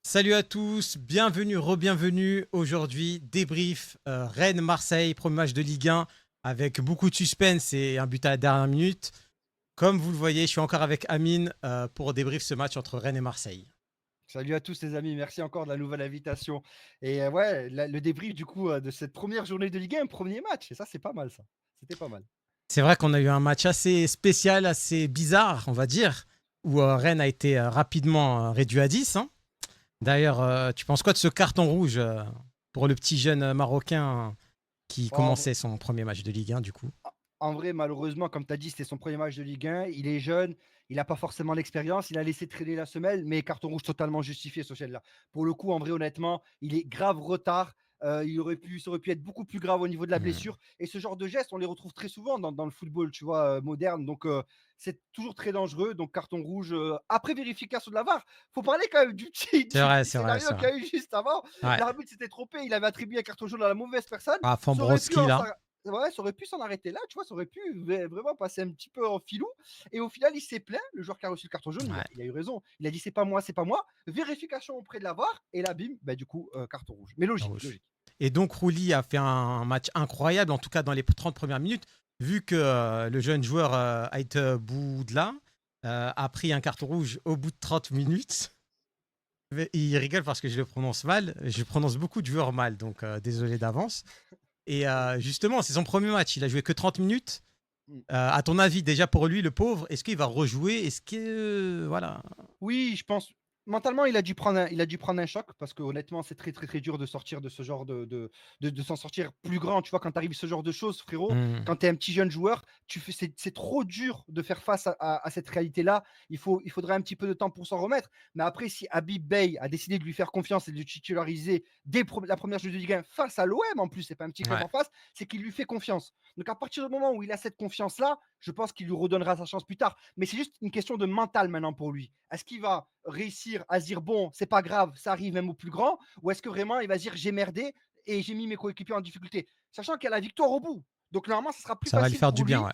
Salut à tous, bienvenue, re-bienvenue. Aujourd'hui, débrief Rennes-Marseille, premier match de Ligue 1 avec beaucoup de suspense et un but à la dernière minute. Comme vous le voyez, je suis encore avec Amine pour débrief ce match entre Rennes et Marseille. Salut à tous les amis, merci encore de la nouvelle invitation. Et ouais, le débrief du coup de cette première journée de Ligue 1, premier match, et ça c'est pas mal ça. C'était pas mal. C'est vrai qu'on a eu un match assez spécial, assez bizarre, on va dire, où Rennes a été rapidement réduit à 10, hein. D'ailleurs, tu penses quoi de ce carton rouge pour le petit jeune Marocain qui Bon, commençait son premier match de Ligue 1 du coup? en vrai, malheureusement, comme tu as dit, c'était son premier match de Ligue 1. Il est jeune, il n'a pas forcément l'expérience. Il a laissé traîner la semelle, mais carton rouge totalement justifié, ce là. Pour le coup, en vrai, honnêtement, il est grave retard. Ça aurait pu être beaucoup plus grave au niveau de la Hmm. blessure. Et ce genre de gestes, on les retrouve très souvent dans le football, tu vois, moderne. Donc, c'est toujours très dangereux. Donc, carton rouge. Après vérification de la VAR, faut parler quand même du petit, C'est vrai, petit c'est vrai, scénario c'est qu'il vrai. y a eu juste avant. Ouais. L'arbitre s'était trompé. Il avait attribué un carton jaune à la mauvaise personne. Ah, Ça aurait pu Fambroski, en là. Ouais, ça aurait pu s'en arrêter là, tu vois, ça aurait pu vraiment passer un petit peu en filou. Et au final, il s'est plaint, le joueur qui a reçu le carton jaune, Ouais, il a eu raison. Il a dit c'est pas moi, c'est pas moi. Vérification auprès de la VAR, et là, bim, bah, du coup, carton rouge. Mais logique, rouge. logique. Et donc, Rouli a fait un match incroyable, en tout cas dans les 30 premières minutes, vu que le jeune joueur Ait Boudla a pris un carton rouge au bout de 30 minutes. Mais il rigole parce que je le prononce mal. Je prononce beaucoup de joueurs mal, donc désolé d'avance. Et justement, c'est son premier match. Il a joué que 30 minutes. Mm. À ton avis, déjà pour lui, le pauvre, est-ce qu'il va rejouer? Est-ce que. Voilà. Oui, je pense. Mentalement, il a dû prendre un choc parce que honnêtement, c'est très très très dur de sortir de ce genre de s'en sortir plus grand. Tu vois, quand tu arrives ce genre de choses, frérot, Hmm. quand tu es un petit jeune joueur, c'est trop dur de faire face à cette réalité-là. Il faudrait un petit peu de temps pour s'en remettre. Mais après, si Habib Bey a décidé de lui faire confiance et de le titulariser dès la première journée de Ligue 1 face à l'OM, en plus, c'est pas un petit club Ouais, en face, c'est qu'il lui fait confiance. Donc à partir du moment où il a cette confiance-là, je pense qu'il lui redonnera sa chance plus tard. Mais c'est juste une question de mental maintenant pour lui. Est-ce qu'il va réussir à se dire bon, c'est pas grave, ça arrive même au plus grand, ou est-ce que vraiment il va se dire j'ai merdé et j'ai mis mes coéquipiers en difficulté, sachant qu'il y a la victoire au bout. Donc normalement, ça sera plus ça va lui facile faire du pour bien, lui ouais.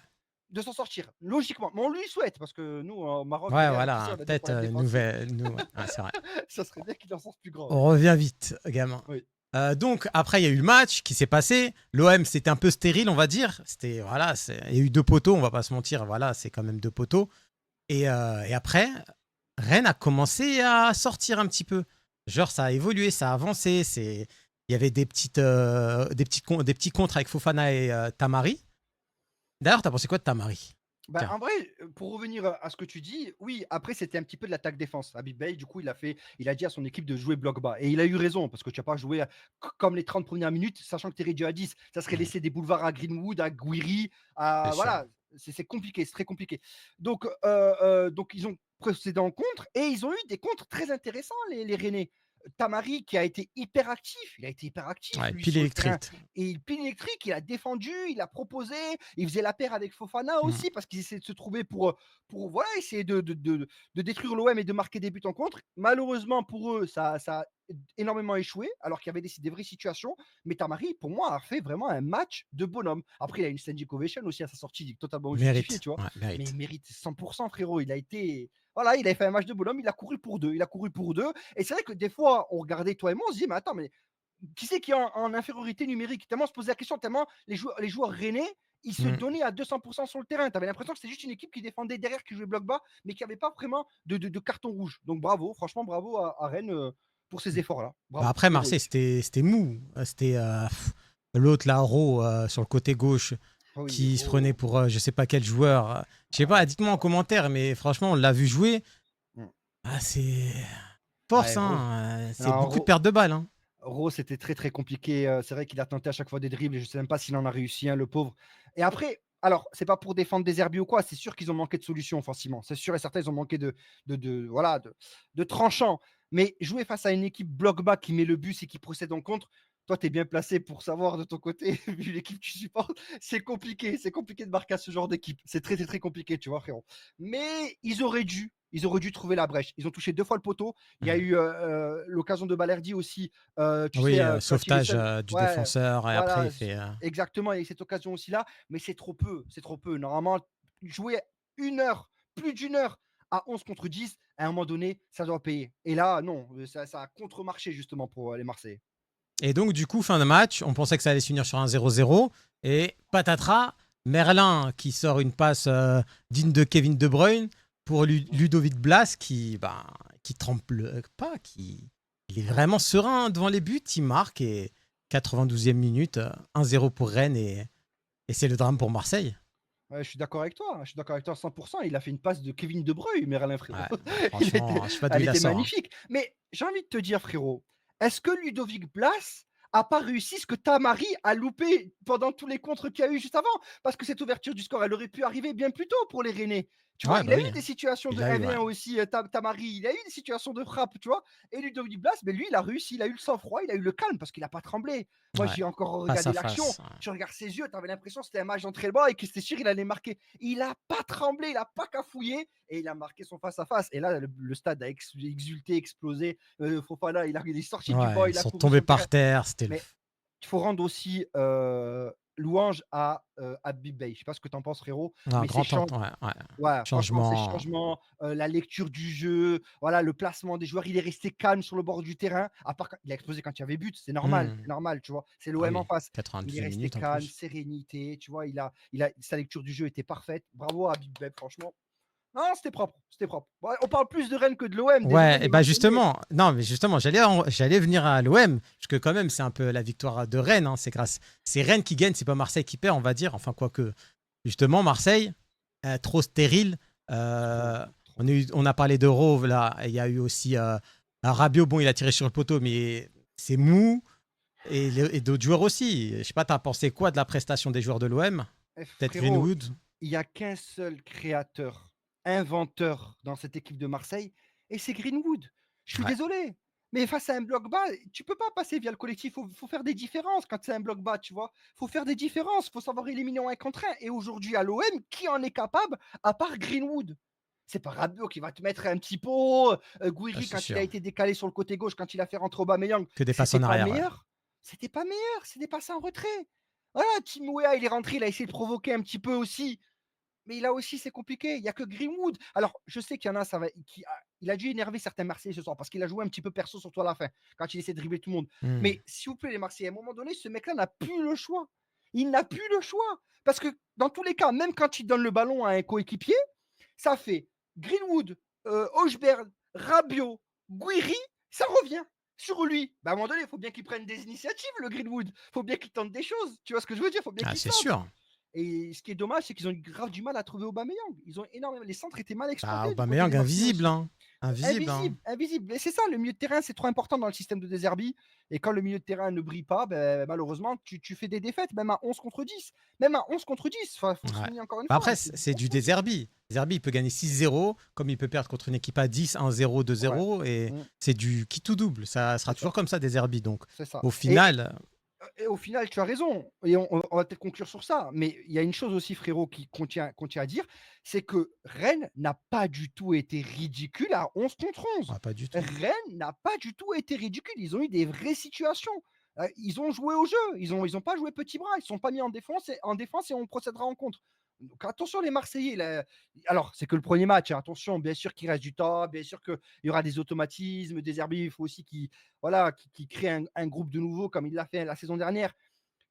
de s'en sortir, logiquement. Mais on lui souhaite, parce que nous, au Maroc, Ouais, derrière, tu sais, voilà, on a des peut-être problèmes défensifs. nouvelle. Ouais, c'est vrai. Ça serait bien qu'il en sorte plus grand. On revient vite, gamin. Oui. Donc après il y a eu le match qui s'est passé. L'OM c'était un peu stérile on va dire. C'était voilà, il y a eu deux poteaux, on va pas se mentir. Voilà, c'est quand même deux poteaux. Et après Rennes a commencé à sortir un petit peu. Genre ça a évolué, ça a avancé. Il y avait des petits contres avec Fofana et Tamari. D'ailleurs t'as pensé quoi de Tamari? Bah, Tiens. en vrai, pour revenir à ce que tu dis, oui, après, c'était un petit peu de l'attaque-défense. Habib Bey, du coup, il a dit à son équipe de jouer bloc bas. Et il a eu raison, parce que tu vas pas jouer comme les 30 premières minutes, sachant que tu es réduit à 10. Ça serait Hmm, laisser des boulevards à Greenwood, à Guiri, c'est sûr. voilà, c'est compliqué, c'est très compliqué. Donc, ils ont procédé en contre, et ils ont eu des contres très intéressants, les Rennais. Tamari qui a été hyper actif, il a été hyper actif Ouais, lui pile sur le terrain, électrique. et il pile électrique, il a défendu, il a proposé, il faisait la paire avec Fofana Hmm. aussi parce qu'ils essaient de se trouver pour voilà, essayer de détruire l'OM et de marquer des buts en contre. Malheureusement pour eux, ça a énormément échoué alors qu'il y avait des vraies situations. Mais Tamari, pour moi, a fait vraiment un match de bonhomme. Après, il a une standing ovation aussi à sa sortie, totalement justifiée, Mérite. tu vois. Ouais, Mais il mérite. mérite 100%, frérot. Il a été. Voilà, il avait fait un match de bonhomme, il a couru pour deux. Il a couru pour deux. Et c'est vrai que des fois, on regardait toi et moi, on se dit, mais attends, mais qui c'est qui est en infériorité numérique? Tellement on se posait la question, tellement les joueurs rennais, ils se Hmm. donnaient à 200% sur le terrain. Tu avais l'impression que c'était juste une équipe qui défendait derrière, qui jouait bloc bas, mais qui n'avait pas vraiment de carton rouge. Donc bravo, franchement, bravo à Rennes pour ces efforts-là. Bah Bravo, après, Marseille, héroïque. c'était mou. C'était l'autre, là, Ro, sur le côté gauche, Ah oui, qui se prenait héros. pour je sais pas quel joueur. Je sais pas, dites-moi en commentaire, mais franchement, on l'a vu jouer. Mm. Ah, c'est force, Ouais, Rose. hein. C'est Non, beaucoup de pertes de balles. Hein. C'était très très compliqué. C'est vrai qu'il a tenté à chaque fois des dribbles et je sais même pas s'il en a réussi un, le pauvre. Et après, alors, c'est pas pour défendre des herbiers ou quoi, c'est sûr qu'ils ont manqué de solutions offensivement. C'est sûr et certain, ils ont manqué voilà, de tranchants. Mais jouer face à une équipe bloc bas qui met le bus et qui procède en contre, toi, tu es bien placé pour savoir de ton côté, vu l'équipe que tu supportes, c'est compliqué. C'est compliqué de marquer à ce genre d'équipe. C'est très, très, très compliqué, tu vois, frérot. Mais ils auraient dû trouver la brèche. Ils ont touché deux fois le poteau. Il y a Mm. eu l'occasion de Balerdi aussi, tu sais, Oui, quand il est sauvetage seul. du Ouais, défenseur, et après, voilà, il fait. exactement, il y a eu cette occasion aussi là, mais c'est trop peu, c'est trop peu. Normalement, jouer une heure, plus d'une heure à 11 contre 10, à un moment donné, ça doit payer. Et là, non, ça a contre-marché justement pour les Marseillais. Et donc, du coup, fin de match, on pensait que ça allait se finir sur un 0-0. Et patatras, Merlin qui sort une passe digne de Kevin De Bruyne pour Ludovic Blas qui tremble pas, il est vraiment serein devant les buts. Il marque et 92e minute, 1-0 pour Rennes et c'est le drame pour Marseille. Ouais, je suis d'accord avec toi, je suis d'accord avec toi à 100%. Il a fait une passe de Kevin De Bruyne, Merlin, frérot. Ouais, franchement, je sais pas d'où Elle il la était sort, hein. magnifique. Mais j'ai envie de te dire, frérot, est-ce que Ludovic Blas a pas réussi ce que Tamari a loupé pendant tous les contres qu'il y a eu juste avant? Parce que cette ouverture du score, elle aurait pu arriver bien plus tôt pour les Rennais. Tu vois, Ouais, il bah a eu oui, des situations il de l'a eu, ouais. 1v1 aussi, Tamari, il a eu des situations de frappe, tu vois. Et Ludovic Blas, mais lui, il a réussi, il a eu le sang-froid, il a eu le calme parce qu'il n'a pas tremblé. Moi, Ouais, j'ai encore face regardé à l'action. face. Ouais. Tu regardes ses yeux, tu avais l'impression que c'était un match d'entraînement et que c'était sûr il allait marquer. Il a pas tremblé, il a pas cafouillé et il a marqué son face à face. Et là, le stade a exulté, explosé. Fofana, il est sorti du banc, Ouais, ils il a sont couru sur tombés le terrain. par terre. C'était le. Mais il faut rendre aussi louange à Big Bay. Je sais pas ce que tu en penses, frérot, Un mais ses grand temps. chances. Ouais, ouais. Ouais, franchement, ces Changement. changements, la lecture du jeu, voilà, le placement des joueurs, il est resté calme sur le bord du terrain. À part quand il a explosé quand il y avait but, c'est Hmm. normal, tu vois. C'est Ah l'OM en oui, face. Il est 92e resté minute en calme, plus. sérénité, tu vois. Sa lecture du jeu était parfaite. Bravo à Big Ben, franchement. Non, c'était propre, c'était propre. Ouais, on parle plus de Rennes que de l'OM. Désolé Ouais, et les bah Marseillais. justement, non, mais justement, j'allais venir à l'OM, parce que quand même, c'est un peu la victoire de Rennes, hein, c'est Rennes qui gagne, c'est pas Marseille qui perd, on va dire. Enfin, quoique, justement, Marseille, trop stérile. Trop, Euh, trop. on a parlé de Rove, là, il y a eu aussi un Rabiot, bon, il a tiré sur le poteau, mais c'est mou. Et d'autres joueurs aussi. Je sais pas, t'as pensé quoi de la prestation des joueurs de l'OM? Peut-être Frérot, Greenwood? il n'y a qu'un seul créateur, inventeur dans cette équipe de Marseille, et c'est Greenwood. Je suis Ouais, désolé, mais face à un bloc bas, tu peux pas passer via le collectif. Faut faire des différences quand c'est un bloc bas, tu vois. Faut faire des différences. Faut savoir éliminer en un contre un. Et aujourd'hui, à l'OM, qui en est capable à part Greenwood? C'est pas Rabiot qui va te mettre un petit pot. ça, Gouiri, c'est quand il a sûr. été décalé sur le côté gauche, quand il a fait rentrer Aubameyang, Que des passes c'était en pas arrière, ouais. meilleur. C'était pas meilleur. C'était pas ça en retrait. Voilà, Tim Weah, il est rentré, il a essayé de provoquer un petit peu aussi. Mais là aussi, c'est compliqué. Il n'y a que Greenwood. Alors, je sais qu'il y en a, il a dû énerver certains Marseillais ce soir parce qu'il a joué un petit peu perso, surtout à la fin, quand il essaie de dribbler tout le monde. Hmm. Mais s'il vous plaît, les Marseillais, à un moment donné, ce mec-là n'a plus le choix. Il n'a plus le choix. Parce que dans tous les cas, même quand il donne le ballon à un coéquipier, ça fait Greenwood, Hochberg, Rabiot, Guiri, ça revient sur lui. Bah, à un moment donné, il faut bien qu'il prenne des initiatives, le Greenwood. Il faut bien qu'il tente des choses. Tu vois ce que je veux dire? Il faut bien Ah, qu'il c'est centre. sûr. Et ce qui est dommage, c'est qu'ils ont eu grave du mal à trouver Aubameyang. Ils ont énormément. Les centres étaient mal Bah, exploités du côté Aubameyang, des Marseillais invisible, aussi. hein. Invisible, hein. Invisible, invisible. Et c'est ça, le milieu de terrain, c'est trop important dans le système de Deserbi. Et quand le milieu de terrain ne brille pas, ben, malheureusement, tu fais des défaites, même à 11 contre 10. Même à 11 contre 10, il faut le Ouais. souligner encore une Bah, fois. après, C'est du c'est du 11 contre 10. Deserbi. Deserbi, il peut gagner 6-0, comme il peut perdre contre une équipe à 10, 1-0, Ouais, 2-0. Et mm, c'est du qui tout double. Ça sera c'est ça. toujours comme ça, Deserbi. Donc, C'est ça. au final, Et au final, tu as raison. Et on va peut-être conclure sur ça. Mais il y a une chose aussi, frérot, qu'on tient à dire, c'est que Rennes n'a pas du tout été ridicule à 11 contre 11. pas du tout. Rennes n'a pas du tout été ridicule. Ils ont eu des vraies situations. Ils ont joué au jeu. Ils ont pas joué petit bras. Ils ne sont pas mis en défense et on procédera en contre. Donc attention les Marseillais. Là. Alors, c'est que le premier match. Hein. Attention, bien sûr qu'il reste du temps. Bien sûr qu'il y aura des automatismes, des herbiers. Il faut aussi qui crée un groupe de nouveaux comme il l'a fait la saison dernière,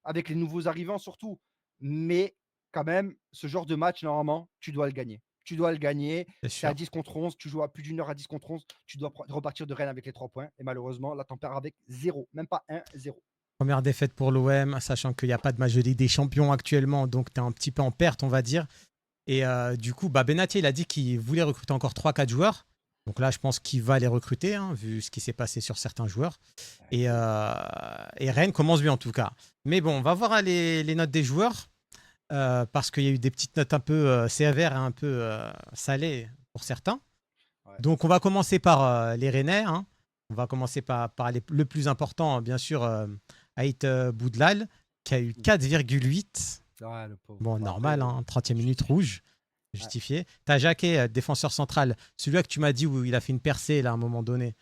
avec les nouveaux arrivants surtout. Mais quand même, ce genre de match, normalement, tu dois le gagner. Tu dois le gagner. C'est C'est à sûr. 10 contre 11. Tu joues à plus d'une heure à 10 contre 11. Tu dois repartir de Rennes avec les 3 points. Et malheureusement, là, t'en perds avec 0. Même pas 1-0. Première défaite pour l'OM, sachant qu'il n'y a pas de match de Ligue des Champions actuellement. Donc, tu es un petit peu en perte, on va dire. Et du coup, bah, Benatia, il a dit qu'il voulait recruter encore 3-4 joueurs. Donc là, je pense qu'il va les recruter, hein, vu ce qui s'est passé sur certains joueurs. Et Rennes commence bien en tout cas. Mais bon, on va voir les notes des joueurs. Parce qu'il y a eu des petites notes un peu sévères et un peu salées pour certains. Ouais. Donc on va commencer par les Rennais, hein. On va commencer par le plus important, bien sûr, Haït Boudlal, qui a eu 4,8. Ouais, le pauvre. Bon, Bah, normal, après, hein, 30e minute justifié. rouge, Ouais. justifié. T'as Jacquet, défenseur central, celui-là que tu m'as dit où il a fait une percée là, à un moment donné.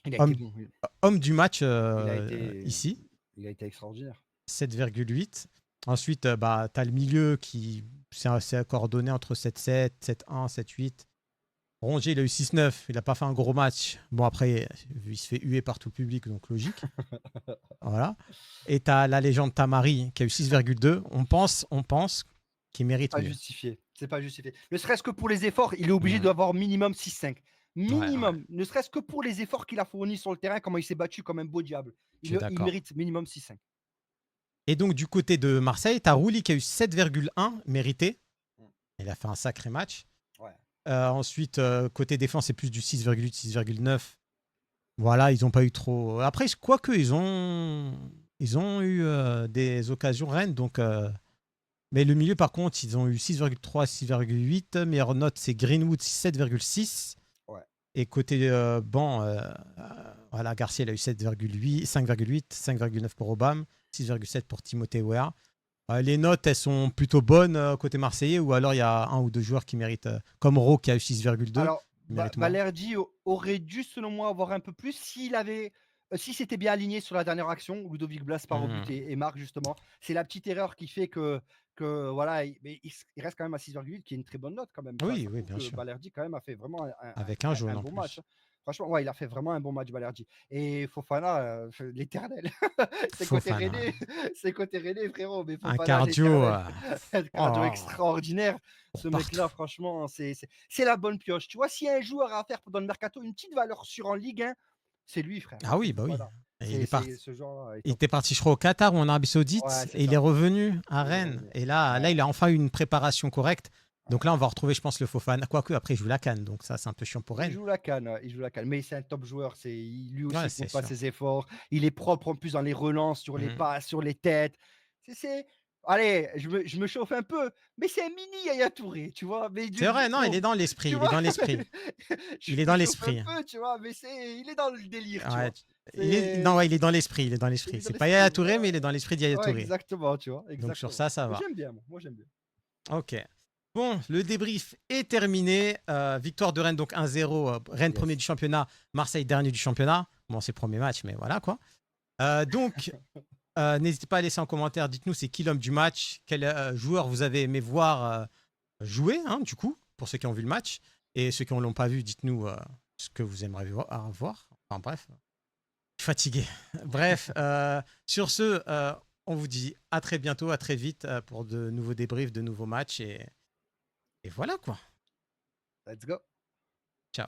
Il a été Homme, bon. homme du match Il a été, ici, il a été extraordinaire. 7,8. Ensuite, bah, tu as le milieu qui c'est coordonné entre 7-7, 7-1, 7-8. Rongier, il a eu 6-9. Il n'a pas fait un gros match. Bon, après, il se fait huer par tout le public, donc logique. Voilà. Et tu as la légende Tamari qui a eu 6,2. On pense qu'il mérite Pas mieux. justifié. C'est pas justifié. Ne serait-ce que pour les efforts, il est obligé Ouais. d'avoir minimum 6-5. Ouais, Minimum. Ne serait-ce que pour les efforts qu'il a fournis sur le terrain, comment il s'est battu comme un beau diable. je suis Il d'accord. mérite minimum 6-5. Et donc, du côté de Marseille, tu as Rouli qui a eu 7,1 mérité. Il a fait un sacré match. Ouais. Ensuite, côté défense, c'est plus du 6,8, 6,9. Voilà, ils n'ont pas eu trop. Après, quoique, ils ont eu des occasions Rennes. Donc, mais le milieu, par contre, ils ont eu 6,3, 6,8. Meilleure note, c'est Greenwood, 7,6. Ouais. Et côté banc, voilà, Garcia, il a eu 7,8, 5,8, 5,9 pour Obama, 6,7 pour Timothée Weah. Les notes, elles sont plutôt bonnes côté marseillais, ou alors il y a un ou deux joueurs qui méritent, comme Ro qui a eu 6,2, Alors, il mérite moins. Balerdi aurait dû, selon moi, avoir un peu plus s'il avait. Si c'était bien aligné sur la dernière action, Ludovic Blas part au but et marque justement. C'est la petite erreur qui fait que voilà, mais il reste quand même à 6,8, qui est une très bonne note quand même. Oui, Ça oui, prouve bien que sûr. Balerdi quand même a fait vraiment Avec un jaune un en bon match, plus. hein. Franchement, ouais, il a fait vraiment un bon match, Balerdi. Et Fofana, l'éternel. C'est côté Fofana, René, c'est côté René, frérot. Mais un Fofana, cardio. l'éternel. Un cardio Oh, extraordinaire. pour Ce partout. mec-là, franchement, c'est la bonne pioche. Tu vois, s'il y a un joueur à faire dans le mercato, une petite valeur sûre en Ligue 1, c'est lui, frère. Ah C'est oui, bah oui. Fofana. Et il est C'est parti. ce genre-là est Il top. était parti, je crois, au Qatar ou en Arabie Ouais, Saoudite, c'est et il est ça. revenu à Il est Rennes. revenu. Et là, Ouais, il a enfin eu une préparation correcte. Donc ouais. là, on va retrouver, je pense, le Fofana. Quoique, après, il joue la canne. Donc ça, c'est un peu chiant pour Il Rennes. joue la canne, il joue la canne. Mais c'est un top joueur. Lui aussi, Ouais, il c'est compte pas sûr. ses efforts. Il est propre en plus dans les relances, sur les Mhm. passes, sur les têtes. Allez, je me chauffe un peu, mais c'est un mini Yaya Touré, tu vois. Mais C'est vrai, non, il bon, est dans l'esprit. tu Il est vois, dans l'esprit. je Il est me dans chauffe un l'esprit. peu, tu vois, mais il est dans le délire, tu Ouais, vois. C'est non, ouais, il est dans l'esprit. Il est dans Il l'esprit. est dans C'est pas l'esprit. Yaya Touré, mais il est dans l'esprit d'Yaya Ouais, Touré. exactement, tu vois, Donc sur exactement. ça, ça Mais va. j'aime bien, moi j'aime bien. Ok. Bon, le débrief est terminé. Victoire de Rennes, donc 1-0. Rennes premier Yes. du championnat, Marseille dernier du championnat. Bon, c'est le premier match, mais voilà quoi. Donc, n'hésitez pas à laisser en commentaire. Dites-nous c'est qui l'homme du match, quel joueur vous avez aimé voir jouer, hein, du coup, pour ceux qui ont vu le match. Et ceux qui ne l'ont pas vu, dites-nous ce que vous aimeriez voir. Enfin bref, je suis fatigué. Bref, sur ce, on vous dit à très bientôt, à très vite pour de nouveaux débriefs, de nouveaux matchs. Et voilà quoi. Let's go. Ciao.